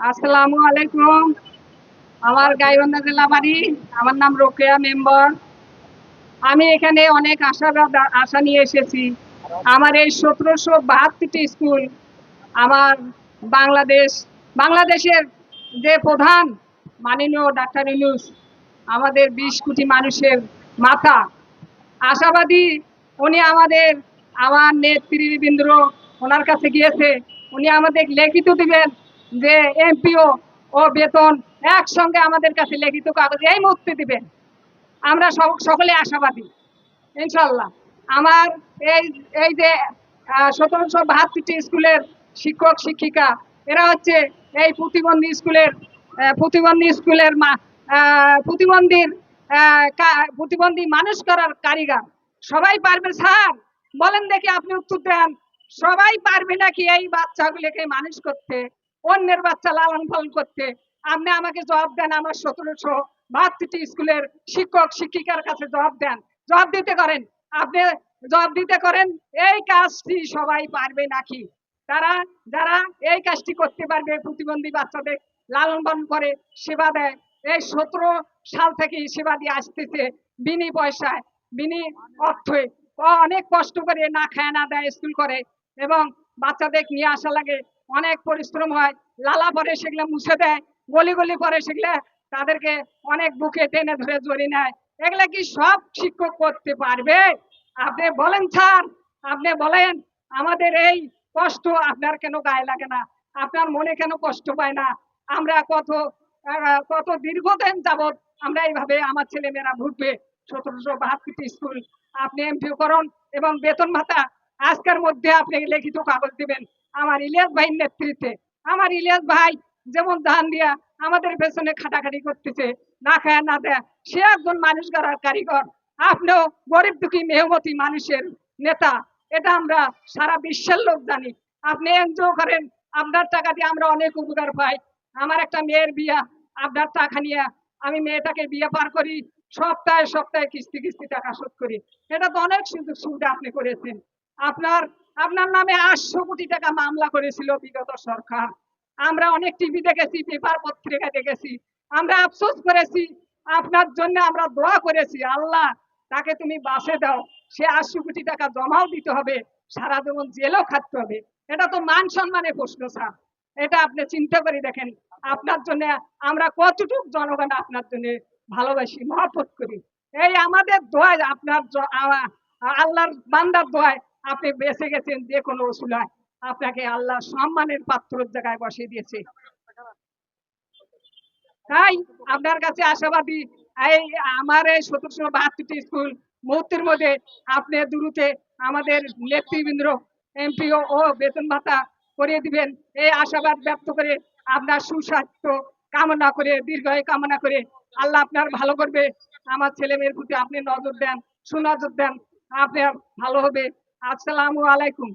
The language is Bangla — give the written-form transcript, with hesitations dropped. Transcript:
আসসালামু আলাইকুম। আমার গাইবান্ধা জেলা বাড়ি। আমার নাম রোকেয়া মেম্বার। আমি এখানে অনেক আশা নিয়ে এসেছি। আমার এই ১৭৭২টি স্কুল, আমার বাংলাদেশ বাংলাদেশের যে প্রধান মাননীয় ডাক্তার ইউনূস, আমাদের ২০ কোটি মানুষের মাথা, আশাবাদী। উনি আমার নেতৃবৃন্দ ওনার কাছে গিয়েছে। উনি আমাদের লিখিত দিবেন যে এমপিও ও বেতন একসঙ্গে আমাদের কাছে লিখিত কাগজ এই মুহূর্তে দিবেন। আমরা সকলে আশাবাদী ইনশাল্লাহ। আমার এই এই যে ১৭৭২টি স্কুলের শিক্ষক শিক্ষিকা, এরা হচ্ছে এই প্রতিবন্ধী স্কুলের প্রতিবন্ধী মানুষ করার কারিগর। সবাই পারবে স্যার? বলেন দেখি, আপনি উত্তর দেন। সবাই পারবে নাকি এই বাচ্চাগুলোকে মানুষ করতে, অন্যের বাচ্চা লালন পালন করতে? আপনি আমাকে জবাব দেন। আমার ১৭৭২টি স্কুলের শিক্ষক শিক্ষিকার কাছে জবাব দেন, জবাব দিতে করেন। আপনি জবাব দিতে করেন, এই কাজটি সবাই পারবে নাকি? যারা এই কাজটি করতে পারবে, প্রতিবন্ধী বাচ্চাদের লালন পালন করে সেবা দেয়, এই ১৭ সাল থেকে সেবা দিয়ে আসতেছে বিনি পয়সায়, বিনি অর্থে, অনেক কষ্ট করে না খায় না দেয় স্কুল করে, এবং বাচ্চাদের নিয়ে আসা লাগে, অনেক পরিশ্রম হয়, লালা পরে সেগুলো মুছে দেয়, গলি গলি পরে সেগুলো তাদেরকে অনেক বুকে টেনে ধরে জড়ি নেয়। এগুলা কি সব শিক্ষক করতে পারবে? আপনি বলেন স্যার, আপনি বলেন। আমাদের এই কষ্ট আপনার কেন গায়ে লাগে না? আপনার মনে কেন কষ্ট পায় না? আমরা কত দীর্ঘদিন যাবৎ আমরা এইভাবে আমার ছেলেমেয়েরা ভুগবে। ১৭৭২টি স্কুল আপনি এমপিও করুন, এবং বেতন ভাতা আজকের মধ্যে আপনি লিখিত কাগজ দিবেন আমার ইলিয়াস ভাইয়ের নেতৃত্বে। আমার ইলিয়াস ভাই যেমন ধান দিয়া আমাদের পেছনে খাটাখাটি করতেছে, না খায় না দেয়, সে একজন মানুষ গড়ার কারিগর। আপনিও গরিব দুঃখী মেহমতি মানুষের নেতা, এটা আমরা সারা বিশ্বের লোক জানি। আপনি এনজিও করেন, আপনার টাকা দিয়ে আমরা অনেক উপকার পাই। আমার একটা মেয়ের বিয়া, আপনার টাকা নিয়ে আমি মেয়েটাকে বিয়ে পার করি, সপ্তাহে সপ্তাহে কিস্তি কিস্তি টাকা শোধ করি। এটা তো অনেক সুযোগ সুবিধা আপনি করেছেন। আপনার আপনার নামে ৮০০ কোটি টাকা মামলা করেছিল বিগত সরকার। আমরা অনেক টিভি দেখেছি, পেপার পত্রিকা দেখেছি, আমরা আফসোস করেছি, আপনার জন্য আমরা দোয়া করেছি, আল্লাহ তাকে তুমি বাঁচে দাও। সে ৮০০ কোটি টাকা জমাও দিতে হবে, সারা জীবন জেলও খাটতে হবে। এটা তো মান সম্মানের প্রশ্ন স্যার। এটা আপনি চিন্তা করে দেখেন, আপনার জন্য আমরা কতটুকু জনগণ আপনার জন্য ভালোবাসি, মহব্বত করি। এই আমাদের দোয়ায়, আপনার আল্লাহর বান্দার দোয়ায় আপনি বেঁচে গেছেন। যে কোনো ওসিলায় আপনাকে আল্লাহ সম্মানের পাত্রের জায়গায় বসিয়ে দিয়েছে। তাই আপনার কাছে আশাবাদী, এই আমার এই ১৭৭২টি স্কুল মুহূর্তের মধ্যে আপনি দ্রুত আমাদের নেতৃবৃন্দ এমপিও ও বেতন ভাতা করিয়ে দিবেন, এই আশাবাদ ব্যক্ত করে, আপনার সুস্বাস্থ্য কামনা করে, দীর্ঘায়ু কামনা করে, আল্লাহ আপনার ভালো করবে। আমার ছেলে মেয়ের প্রতি আপনি নজর দেন, সুনজর দেন, আপনার ভালো হবে। আসসালামু আলাইকুম।